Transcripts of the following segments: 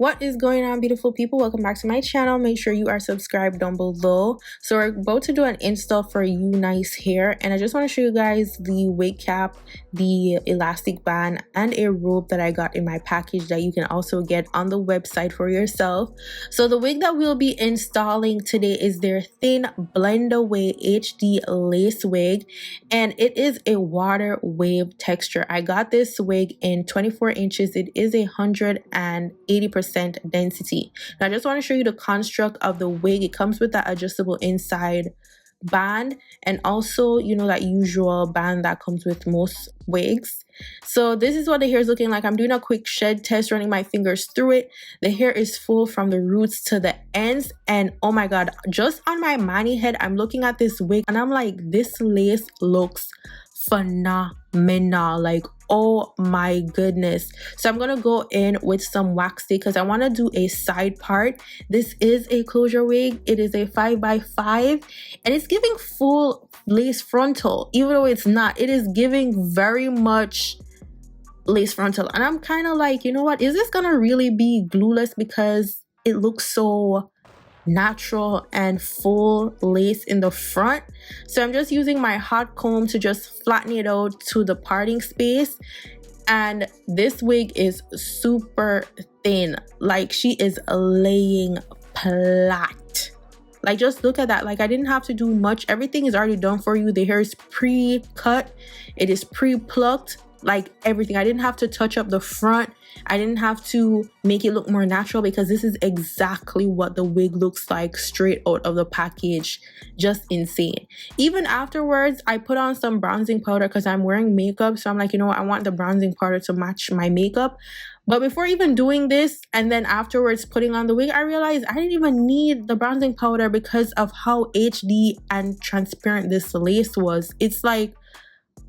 What is going on, beautiful people? Welcome back to my channel. Make sure you are subscribed down below. So we're about to do an install for Unice hair, and I just want to show you guys the wig cap, the elastic band, and a rope that I got in my package that you can also get on the website for yourself. So the wig that we'll be installing today is their thin Blendaway HD lace wig, and it is a water wave texture. I got this wig in 24 inches. It is 180% density. Now I just want to show you the construct of the wig. It comes with that adjustable inside band, and also, you know, that usual band that comes with most wigs. So this is what the hair is looking like. I'm doing a quick shed test, running my fingers through it. The hair is full from the roots to the ends, and oh my god, just on my mani head, I'm looking at this wig and I'm like, this lace looks phenomenal. Like, oh my goodness. So I'm gonna go in with some wax tape because I want to do a side part. This is a closure wig. It is a 5x5 and it's giving full lace frontal, even though it's not. It is giving very much lace frontal, and I'm kind of like, you know what, is this gonna really be glueless because it looks so natural and full lace in the front? So I'm just using my hot comb to just flatten it out to the parting space. And this wig is super thin, like she is laying flat. Like, just look at that. Like, I didn't have to do much. Everything is already done for you. The hair is pre-cut, it is pre-plucked, like everything. I didn't have to touch up the front. I didn't have to make it look more natural because this is exactly what the wig looks like straight out of the package. Just insane. Even afterwards, I put on some bronzing powder because I'm wearing makeup. So I'm like, you know what, I want the bronzing powder to match my makeup. But before even doing this and then afterwards putting on the wig, I realized I didn't even need the bronzing powder because of how HD and transparent this lace was. It's like,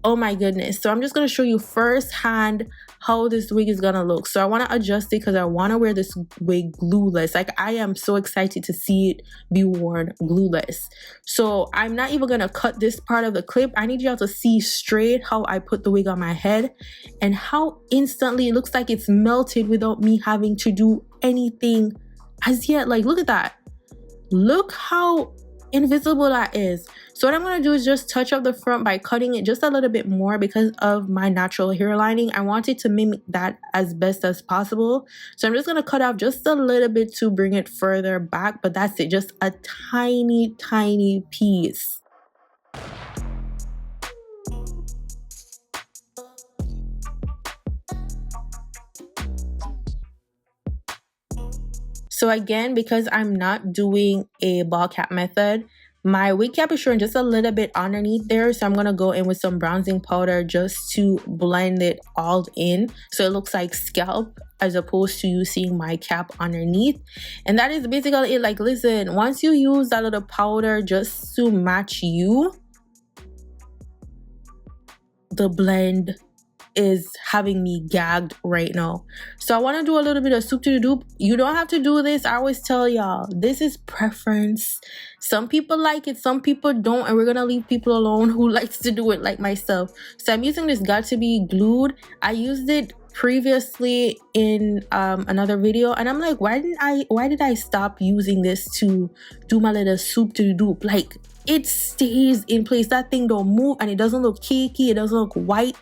oh my goodness. So I'm just going to show you firsthand how this wig is going to look. So I want to adjust it because I want to wear this wig glueless. Like, I am so excited to see it be worn glueless. So I'm not even going to cut this part of the clip. I need y'all to see straight how I put the wig on my head and how instantly it looks like it's melted without me having to do anything as yet. Like, look at that. Look how invisible that is. So what I'm going to do is just touch up the front by cutting it just a little bit more because of my natural hair lining. I wanted to mimic that as best as possible. So I'm just going to cut off just a little bit to bring it further back, but that's it. Just a tiny piece. So again, because I'm not doing a ball cap method, my wig cap is showing just a little bit underneath there. So I'm going to go in with some bronzing powder just to blend it all in, so it looks like scalp as opposed to you seeing my cap underneath. And that is basically it. Like, listen, once you use that little powder just to match you, the blend is having me gagged right now. So I want to do a little bit of soup to the dupe. You don't have to do this. I always tell y'all, this is preference. Some people like it, some people don't, and we're gonna leave people alone who likes to do it, like myself. So I'm using this Got to Be Glued. I used it previously in another video, and I'm like, why did I stop using this to do my little soup to the dupe? Like, it stays in place. That thing don't move, and it doesn't look cakey, it doesn't look white.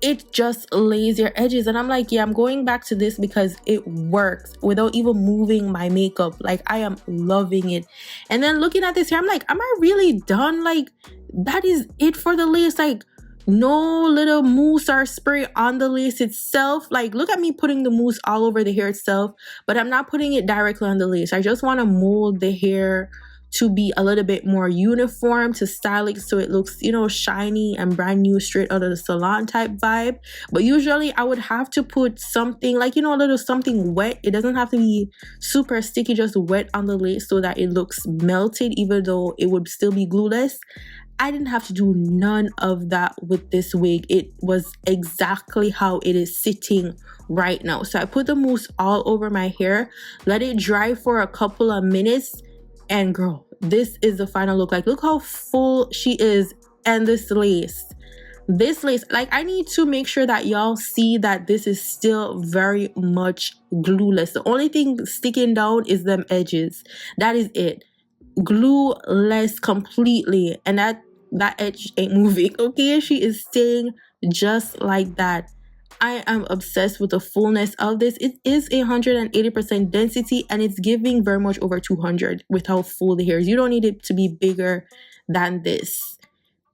It just lays your edges. And I'm like, yeah, I'm going back to this because it works without even moving my makeup. Like, I am loving it. And then looking at this here, I'm like, am I really done? Like, that is it for the lace. Like, no little mousse or spray on the lace itself. Like, look at me putting the mousse all over the hair itself, but I'm not putting it directly on the lace. I just want to mold the hair to be a little bit more uniform, to style it so it looks, you know, shiny and brand new, straight out of the salon type vibe. But usually I would have to put something like, you know, a little something wet. It doesn't have to be super sticky, just wet on the lace so that it looks melted, even though it would still be glueless. I didn't have to do none of that with this wig. It was exactly how it is sitting right now. So I put the mousse all over my hair, let it dry for a couple of minutes, and girl, this is the final look. Like, look how full she is, and this lace, This lace, like, I need to make sure that y'all see that this is still very much glueless. The only thing sticking down is them edges. That is it. Glueless completely, and that edge ain't moving. Okay, she is staying just like that. I am obsessed with the fullness of this. It is 180% density, and it's giving very much over 200 with how full the hair is. You don't need it to be bigger than this.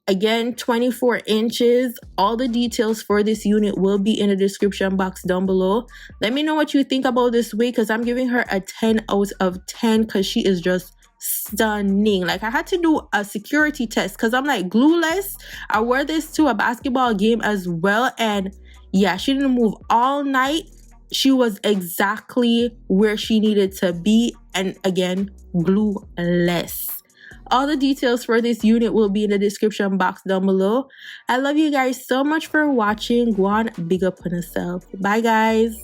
Again, 24 inches. All the details for this unit will be in the description box down below. Let me know what you think about this wig, because I'm giving her a 10 out of 10 because she is just stunning. Like, I had to do a security test because I'm like, glueless. I wore this to a basketball game as well, and yeah, she didn't move all night. She was exactly where she needed to be, and again, glueless. All the details for this unit will be in the description box down below. I love you guys so much for watching. GWAN, big up on yourself. Bye, guys.